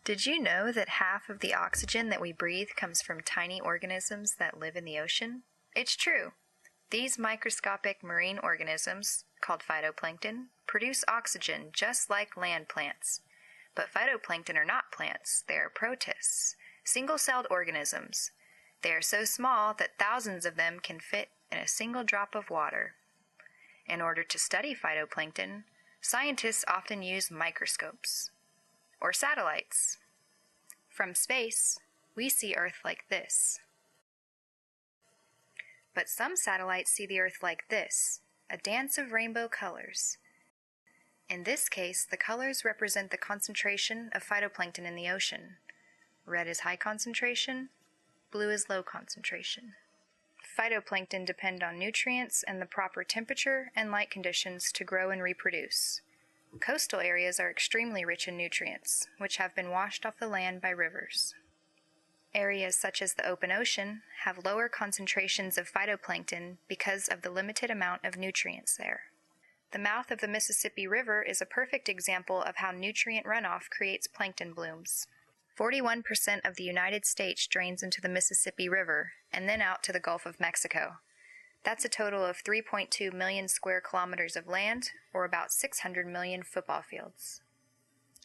Did you know that half of the oxygen that we breathe comes from tiny organisms that live in the ocean? It's true. These microscopic marine organisms, called phytoplankton, produce oxygen just like land plants. But phytoplankton are not plants, they are protists, single-celled organisms. They are so small that thousands of them can fit in a single drop of water. In order to study phytoplankton, scientists often use microscopes, or satellites. From space, we see Earth like this. But some satellites see the Earth like this, a dance of rainbow colors. In this case, the colors represent the concentration of phytoplankton in the ocean. Red is high concentration, blue is low concentration. Phytoplankton depend on nutrients and the proper temperature and light conditions to grow and reproduce. Coastal areas are extremely rich in nutrients, which have been washed off the land by rivers. Areas such as the open ocean have lower concentrations of phytoplankton because of the limited amount of nutrients there. The mouth of the Mississippi River is a perfect example of how nutrient runoff creates plankton blooms. 41% of the United States drains into the Mississippi River and then out to the Gulf of Mexico. That's a total of 3.2 million square kilometers of land, or about 600 million football fields.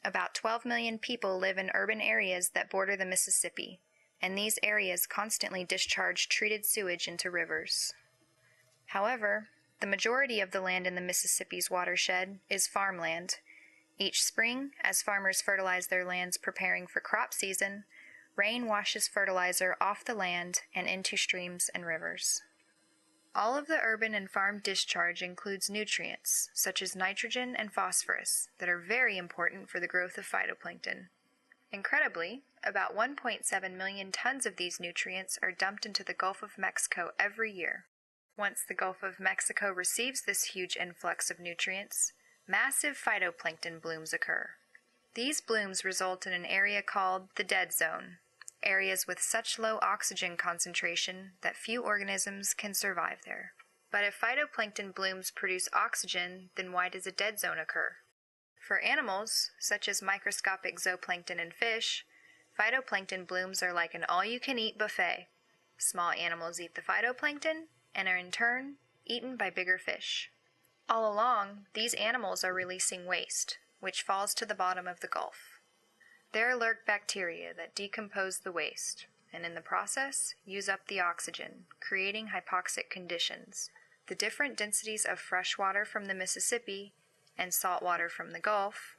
About 12 million people live in urban areas that border the Mississippi, and these areas constantly discharge treated sewage into rivers. However, the majority of the land in the Mississippi's watershed is farmland. Each spring, as farmers fertilize their lands preparing for crop season, rain washes fertilizer off the land and into streams and rivers. All of the urban and farm discharge includes nutrients, such as nitrogen and phosphorus, that are very important for the growth of phytoplankton. Incredibly, about 1.7 million tons of these nutrients are dumped into the Gulf of Mexico every year. Once the Gulf of Mexico receives this huge influx of nutrients, massive phytoplankton blooms occur. These blooms result in an area called the dead zone, areas with such low oxygen concentration that few organisms can survive there. But if phytoplankton blooms produce oxygen, then why does a dead zone occur? For animals, such as microscopic zooplankton and fish, phytoplankton blooms are like an all-you-can-eat buffet. Small animals eat the phytoplankton and are in turn eaten by bigger fish. All along, these animals are releasing waste, which falls to the bottom of the Gulf. There lurk bacteria that decompose the waste, and in the process, use up the oxygen, creating hypoxic conditions. The different densities of fresh water from the Mississippi and salt water from the Gulf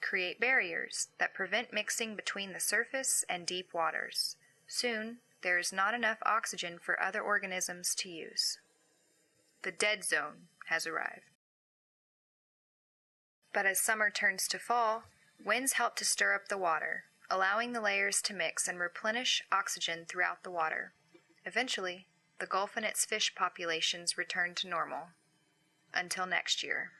create barriers that prevent mixing between the surface and deep waters. Soon, there is not enough oxygen for other organisms to use. The dead zone has arrived. But as summer turns to fall, winds help to stir up the water, allowing the layers to mix and replenish oxygen throughout the water. Eventually, the Gulf and its fish populations return to normal. Until next year.